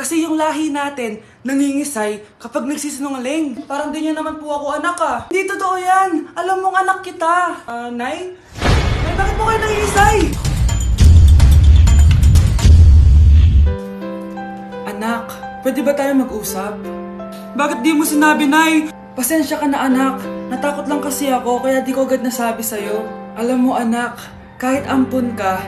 Kasi yung lahi natin, nangingisay kapag nagsisinungaling. Parang di niya naman po ako anak ah. Hindi totoo yan. Alam mong anak kita. Nay? Nay, bakit po kayo nangingisay? Anak, pwede ba tayo mag-usap? Bakit di mo sinabi, Nay? Pasensya ka na anak. Natakot lang kasi ako kaya di ko agad nasabi sa'yo. Alam mo anak, kahit ampun ka,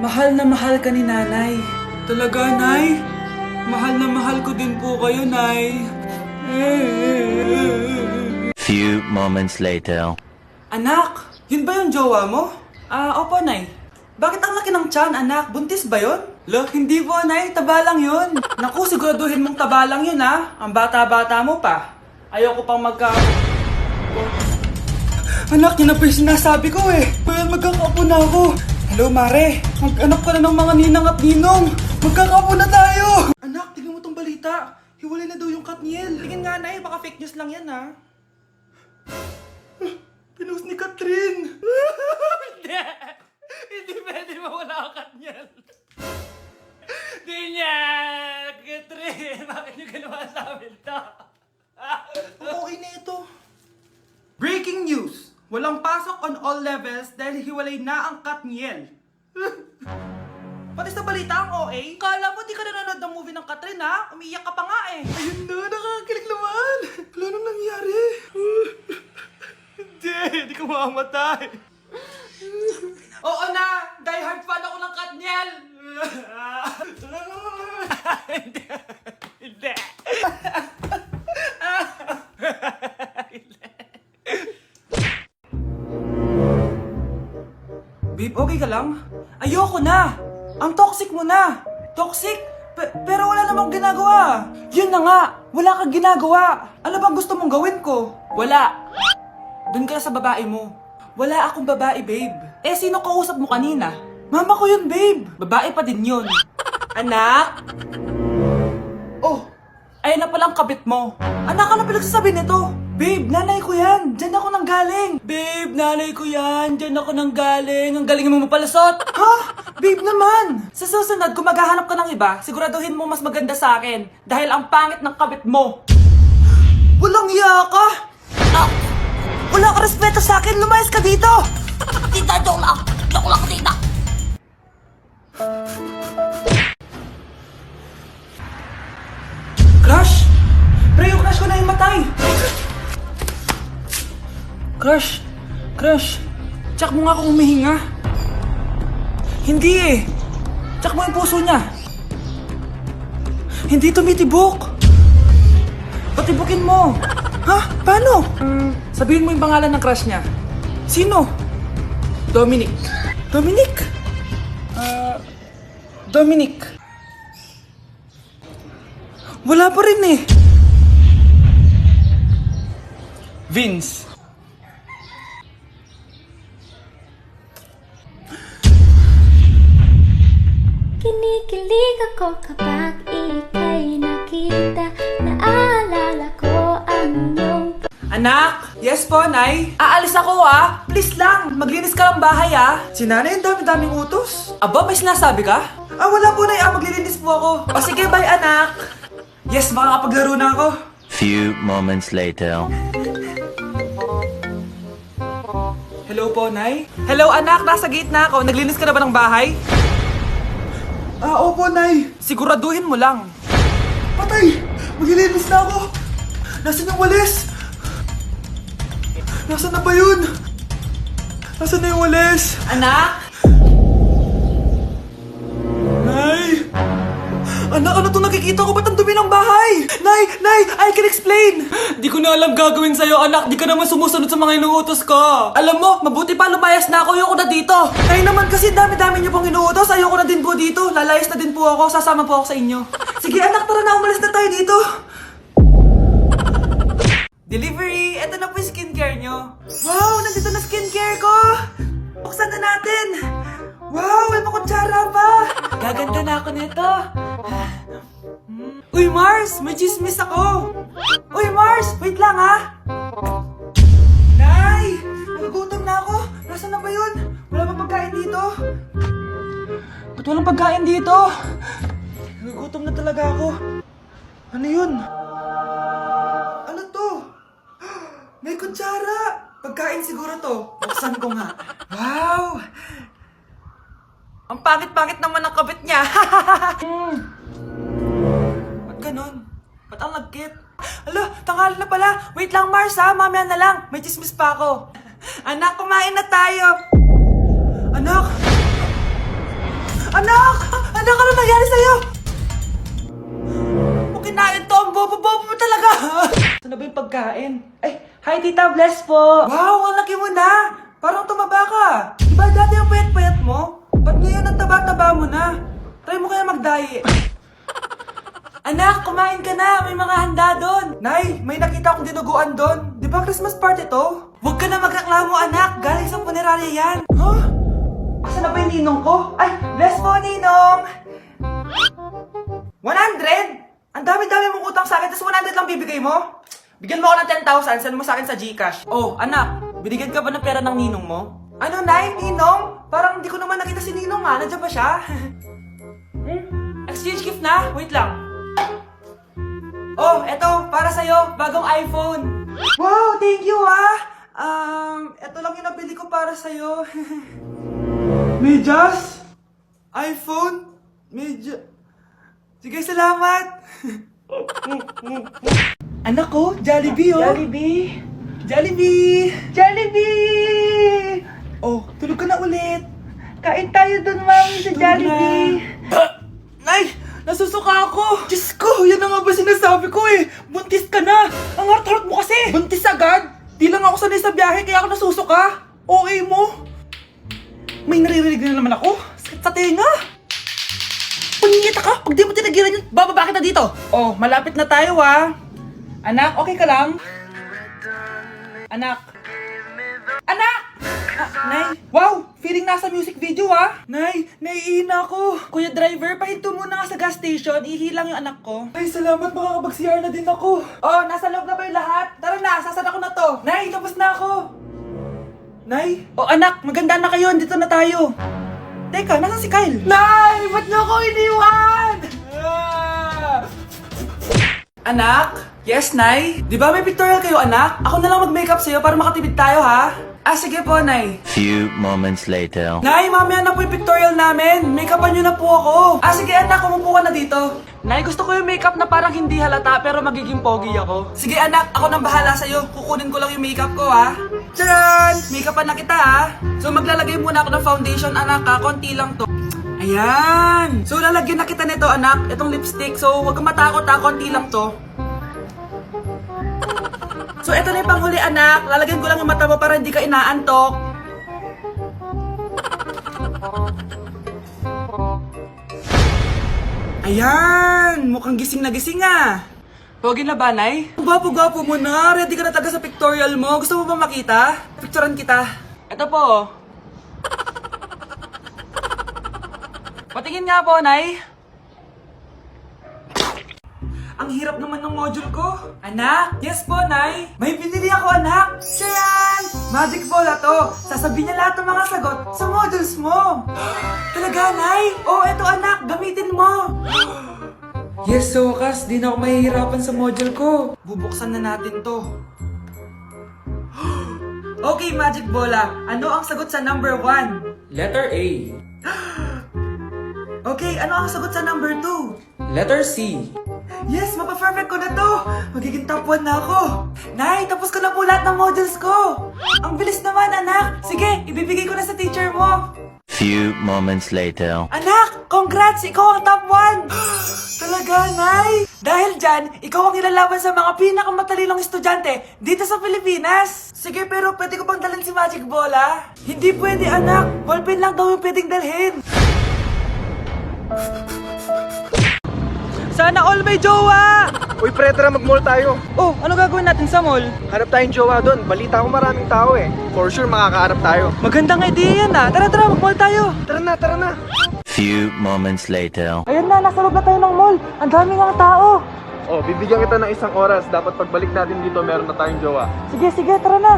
mahal na mahal ka ni nanay. Talaga, Nay? Mahal na mahal ko din po kayo, Nay. Few moments later. Anak, yun ba yung jowa mo? Opo, Nay. Bakit ang laki ng tiyan, anak? Buntis ba yun? Lo, hindi po, Nay. Taba lang yun. Naku, siguraduhin mong taba lang yun, ha? Ang bata-bata mo pa. Ayoko pang Anak, yun na po yung sinasabi ko eh. Kaya magkakapo na ako. Hello, Mare. Mag-anak ka na ng mga ninang at ninong. Magkakapo na tayo. Anak, tingnan mo tong balita. Hiwalay na daw yung Katniel. Tingin nga, Nay. Baka fake news lang yan, ha? Pinost ni Catherine. Hindi. Hindi pwede mawala ang Katniel. Di niya. Catherine, bakit niyo ginawa sa amin to? Okay na ito. Breaking news! Walang pasok on all levels dahil hiwalay na ang Katniel. Pati sa balita ang OA, kala mo di ka nanonood ng movie ng Catherine ha? Umiiyak ka pa nga eh. Ayun na, nakakakilig naman. Wala nang nangyari. Hindi ka mamamatay. Oo na, die hard fan ako ng Katniel. Hindi. Hindi. Babe, okay ka lang? Ayoko na! Ang toxic mo na! Toxic? Pero wala namang ginagawa! Yun na nga! Wala kang ginagawa! Ano bang gusto mong gawin ko? Wala! Doon ka na sa babae mo. Wala akong babae, babe. Eh, sino kausap mo kanina? Mama ko yun, babe! Babae pa din yun. Anak? Oh! Ayun na palang kabit mo. Anak, ano pinagsasabi nito? Babe, nanay ko yan. Diyan ako nanggaling. Babe, nanay ko yan. Diyan ako nanggaling. Ang galing mo mapalasot. Ha? Babe naman. Sa susunod, kung maghahanap ka ng iba, siguraduhin mo mas maganda sa akin. Dahil ang pangit ng kabit mo. Walang iya ka. Wala ka respeto sa akin. Lumayas ka dito. Tita, joke lang. Joke lang, tita. Crush? Pre, yung crush ko na yung matay. Crush? Crush? Tsak mo nga kung humihinga. Hindi eh. Tsak mo yung puso niya. Hindi tumitibok. Patibukin mo. Ha? Paano? Sabihin mo yung pangalan ng crush niya. Sino? Dominic. Dominic? Dominic. Wala pa rin eh. Vince. Kinikilig ako kapag ika'y nakita. Naalala ko ang iyong... Anak! Yes po, Nay? Aalis ako ah! Please lang! Maglinis ka ng bahay ah! Si Nanay ang dami-daming utos. Aba, may sinasabi ka? Wala po, Nay. Maglilinis po ako. O sige, bye anak! Yes, makakapaglaro na ako. Few moments later. Hello po, Nay? Hello, anak! Nasa gate na ako. Naglinis ka na ba ng bahay? Opo, Nay. Siguraduhin mo lang. Patay! Maglilinis na ako! Nasaan yung walis? Nasaan na ba yun? Nasaan na yung walis? Anak? Nay! Anak, ano itong nakikita ko? Ba't ang dumi ng bahay? Nay! Nay! I can explain! Di ko na alam gagawin sa'yo, anak. Di ka naman sumusunod sa mga inuutos ko. Alam mo, mabuti pa lumayas na ako. Ayoko na dito. Nay naman kasi dami-dami niyo pong inuutos. Ayoko na din po dito. Lalayas na din po ako. Sasama po ako sa inyo. Sige anak, tara na. Umalis na tayo dito. Delivery! Ito na po yung skincare nyo. Wow! Nandito na skincare ko! Buksan na natin! Wow! May makutsara pa! Gaganda na ako nito. Uy, Mars! May chismis ako! Uy, Mars! Wait lang, ha! Nay! Nagugutom na ako! Nasaan na ba yun? Wala bang pagkain dito? Ba't walang pagkain dito? Nagugutom na talaga ako. Ano yun? Ano to? May kutsara! Pagkain siguro to. Buksan ko nga. Wow! Ang pangit-pangit naman ng kabit niya. Ba't ganun? Ba't ang lagkit? Alo, tanghali na pala. Wait lang, Mars ha. Mamaya na lang. May chismis pa ako. Anak, kumain na tayo. Anak! Anak! Anak, ano nangyari sa'yo? Kung kinain to, ang bobo-bobo mo talaga. Ito na ba yung pagkain? Ay, hi Tita, bless po. Wow, ang laki mo na. Parang tumaba ka. Diba dati ang payat-payat mo? Ba't ngayon ang taba-taba mo na? Try mo kaya mag-diet. Anak, kumain ka na. May mga handa doon. Nay, may nakita akong dinuguan doon. Di ba Christmas party to? Huwag ka na magreklamo, anak. Galing sa punerarya yan. Huh? Asa na ba yung ninong ko? Ay, bless po, ninong. 100? Ang dami-dami mong utang sa akin, tapos 100 lang bibigay mo? Bigyan mo ako ng 10,000, send mo sa akin sa GCash. Oh, anak, binigyan ka ba ng pera ng ninong mo? Ano, Nay? Ninong? Parang hindi ko naman nakita si ninong nga. Nandiyan ba siya? Exchange gift na? Wait lang. Oh, eto, para sa'yo, bagong iPhone. Wow, thank you eto lang yung nabili ko para sa'yo. Medyas? iPhone? Sige, salamat. Anak ko, Jollibee oh. Jollibee. Jollibee. Jollibee. Oh, tulog ka na ulit. Kain tayo dun, mami, sa Jollibee. Nay, nasusuka ako. Diyos ko, yan na nga ba sinasabi ko eh. Buntis ka na. Ang harot-harot mo kasi. Buntis agad? Di lang ako sanay sa biyahe kaya ako nasusuka. Okay mo? May naririnig na naman ako. Sakit sa tenga. Punyeta ka. Pag di mo tinagilan yun, bababa kita dito. Oh, malapit na tayo Anak, okay ka lang? Anak. Anak! Nay, wow! Feeling nasa music video Nay, naiihina ako. Kuya driver, pahinto muna nga sa gas station. Ihilang yung anak ko. Ay, salamat, makakapag-CR na din ako. Oh, nasa loob na ba yung lahat? Tara na, sasan ako na to. Nay, tapos na ako. Nay? Oh, anak, maganda na kayo. Dito na tayo. Teka, nasan si Kyle? Nay, ba't niyo ako iniwan? Anak? Yes, Nay? Di ba may pictorial kayo, anak? Ako na lang mag-makeup sa'yo para makatipid tayo, ha? Sige po, Nay. Few moments later. Nay, mamaya na po yung pictorial namin. Make-upan nyo na po ako. Sige, anak, umupo ka na dito. Nay, gusto ko yung makeup na parang hindi halata pero magiging pogi ako. Sige, anak, ako nang bahala sa'yo. Kukunin ko lang yung makeup ko, ha? Tcharan! Make-upan na kita, ha? So, maglalagay muna ako ng foundation, anak, ha? Konti lang to. Ayan! So, lalagyan na kita nito, anak. Itong lipstick. So, huwag kang matakot, ha? Konti lang to. So, eto na yung panghuli, anak. Lalagyan ko lang yung mata mo para hindi ka inaantok. Ayan! Mukhang gising na gising, Pogi na ba, Nay? Gwapo-gwapo mo na. Ready ka na talaga sa pictorial mo. Gusto mo ba makita? Picturean kita. Eto po. Patingin nga po, Nay. Ang hirap naman ng module ko. Anak? Yes po, Nay. May binili ako, anak. Tiyan! Magic ball to. Sasabihin niya lahat ng mga sagot sa modules mo. Talaga, Nay? Oh, eto anak. Gamitin mo. Yes, so wakas. Di na ako mahihirapan sa module ko. Bubuksan na natin to. Okay, Magic Bola. Ano ang sagot sa number 1? Letter A. Okay, ano ang sagot sa number 2? Letter C. Yes, mapa-perfect ko na to! Magiging top 1 na ako! Nay, tapos ko na po lahat ng modules ko! Ang bilis naman, anak! Sige, ibibigay ko na sa teacher mo! Few moments later. Anak! Congrats! Ikaw ang top 1! Talaga, Nay! Dahil dyan, ikaw ang ilalaban sa mga pinakamatalinong estudyante dito sa Pilipinas! Sige, pero pwede ko bang dalhin si Magic Bola? Hindi pwede, anak! Ballpen lang daw yung pwedeng dalhin! Sana all may jowa! Uy, pre, tara mag-mall tayo. Oh, ano gagawin natin sa mall? Hanap tayong jowa doon. Balita ko maraming tao For sure, makakahanap tayo. Magandang idea yan Tara, mag-mall tayo! Tara na. Few moments later. Ayun na, nasa loob na tayo ng mall. Ang dami ng tao. Oh, bibigyan kita ng 1 oras. Dapat pagbalik natin dito, meron na tayong jowa. Sige, tara na.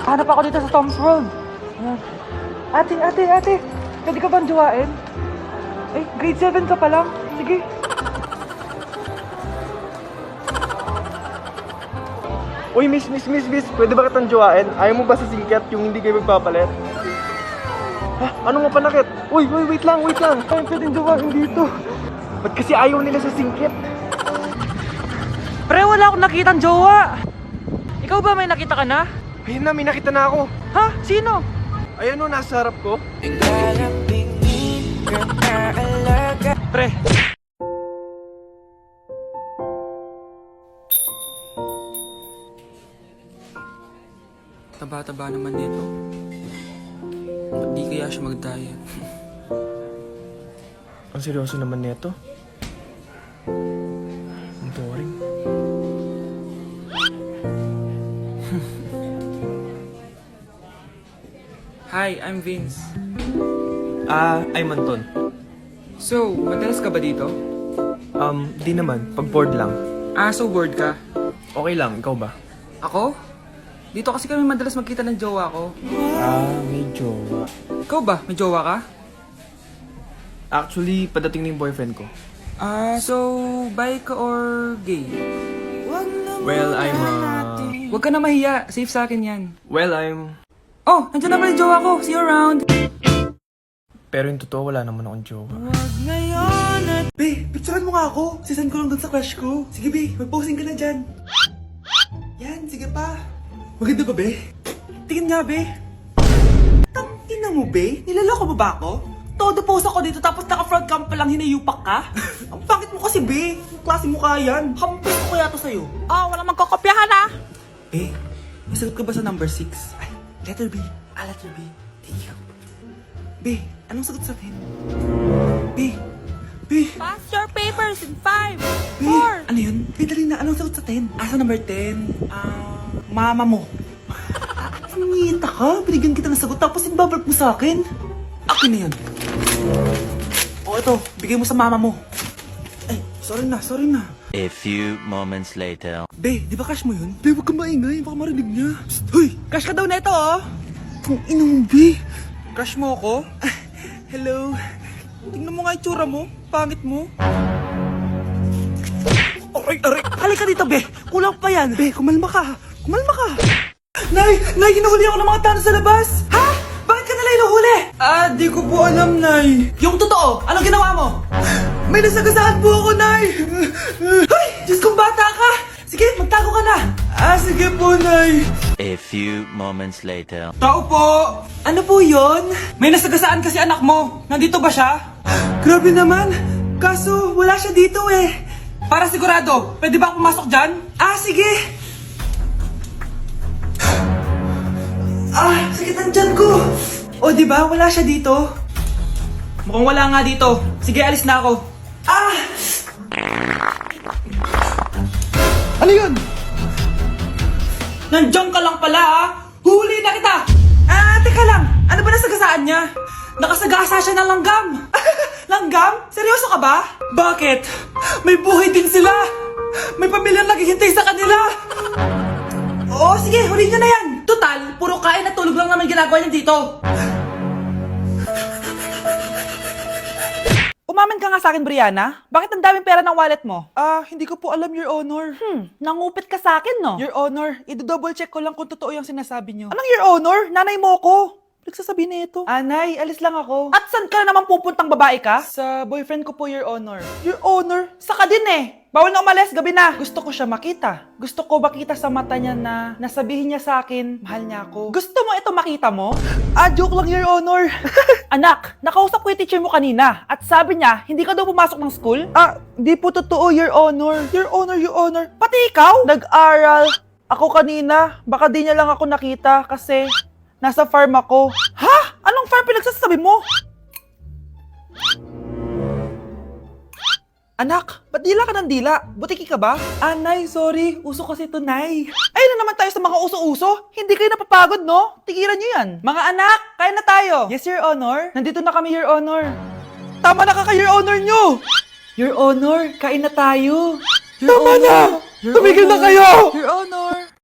Hanap ako dito sa Tom's World. Ayan. Ate. Pwede ka bang jowain? Grade 7 ka pa lang. sige. Uy, miss, pwede ba kitang jowain? Ayaw mo ba sa singkat yung hindi kayo magpapalit? Ha? Ano nga panakit? Uy, wait lang. Ayaw pwedeng jowain dito. Ba't kasi ayaw nila sa singkat? Pre, wala akong nakitang jowa. Ikaw ba may nakita ka na? Ayun na, may nakita na ako. Ha? Sino? Ayan o, nasa harap ko. Pre. Taba-taba naman nito. Ba't di kaya siya mag-diet? Ang seryoso naman nito. Ang boring. Hi, I'm Vince. I'm Anton. So, madalas ka ba dito? Di naman. Pag bored lang. So bored ka? Okay lang, ikaw ba? Ako? Dito kasi kami madalas magkita ng jowa ko. May jowa. Ikaw ba? May jowa ka? Actually, padating na yung boyfriend ko. So, bi ka or gay? Well, Huwag ka na mahiya. Safe sa akin yan. Oh, nandiyan na pala yung jowa ko. See you around. Pero yung totoo, wala naman akong jowa. Be, picturean mo nga ako. Sisend ko lang dun sa crush ko. Sige, Be. Mag-posing ka na dyan. Yan, sige pa. Maganda ba, Be? Tingin nga, Be. Tangina mo, Be? Nilaloko mo ba ako? Todo post ako dito tapos naka-front cam pa lang hinayupak ka? Ang pangit mo kasi, Be. Yung klase mo kaya yan. Hampis ko kaya to sa'yo. Wala magkokopyahan ha. Be, may sagot ka ba sa number 6? Ay, letter B. Letter B. Thank you. Be, anong sagot sa 10? Be. Pass your papers in 5, Be, ano yun? Be, dali na. Anong sagot sa 10? Sa number 10? Mama mo. Nangita ka? Binigyan kita ng sagot tapos ibabalik mo sa akin? Akin na yun. Ito. Bigay mo sa mama mo. Ay, sorry na. A few moments later. Be, di ba crush mo yun? Be, huwag ka maingay. Baka marinig niya. Psst, hoy! Crush ka daw na ito, oh! Kung ina mo, Be. Crush mo ako? Hello. Tingnan mo nga itsura mo. Pangit mo. Aray! Halika dito, Be. Kulang pa yan. Be, kumalma ka. Nay, hinuhuli ako ng mga tano sa labas. Ha? Bakit ka nila hinuhuli? Di ko po alam, Nay. Yung totoo, anong ginawa mo? May nasagasaan po ako, Nay. Ay, Diyos kong bata ka. Sige, magtago ka na. Sige po, Nay. A few moments later. Tao po! Ano po yon? May nasagasaan kasi anak mo. Nandito ba siya? Grabe naman. Kaso, wala siya dito eh. Para sigurado, pwede ba ako pumasok dyan? Sige. Sakit ang tiyan ko. O, di ba? Wala siya dito. Mukhang wala nga dito. Sige, alis na ako. Ano yun? Nandiyan ka lang pala, Huli na kita! Teka lang. Ano ba nasagasaan niya? Nakasagasa siya ng langgam. Langgam? Seryoso ka ba? Bakit? May buhay din sila. May pamilyang naghihintay sa kanila. Oo, sige. Huli niyo na yan. Total, puro kain at tulog lang naman ginagawa niya dito. Umamin ka nga sa akin, Brianna. Bakit ang daming pera ng wallet mo? Hindi ko po alam, Your Honor. Nangupit ka sa akin, no? Your Honor, i-double check ko lang kung totoo yung sinasabi niyo. Anong Your Honor? Nanay mo ko. Nagsasabi na ito. Nay, alis lang ako. At saan ka na naman pupuntang babae ka? Sa boyfriend ko po, Your Honor. Your Honor? Saka din eh. Bawal na umalis, gabi na. Gusto ko siya makita. Gusto ko makita sa mata niya na nasabihin niya sa akin, mahal niya ako. Gusto mo ito makita mo? Joke lang, Your Honor. Anak, nakausap ko yung teacher mo kanina at sabi niya, hindi ka daw pumasok ng school? Di po totoo, Your Honor. Your Honor, Your Honor. Pati ikaw? Nag-aral. Ako kanina, baka di niya lang ako nakita kasi nasa farm ako. Ha? Anong farm pinagsasabi mo? Anak, ba't dila ka ng dila? Butiki ka ba? Nay, sorry. Uso kasi ito, Nay. Ayun na naman tayo sa mga uso-uso. Hindi kayo napapagod, no? Tigilan nyo yan. Mga anak, kain na tayo. Yes, Your Honor. Nandito na kami, Your Honor. Tama na ka, Your Honor nyo. Your Honor, kain na tayo. Tama na! Tumigil na kayo! Your Honor.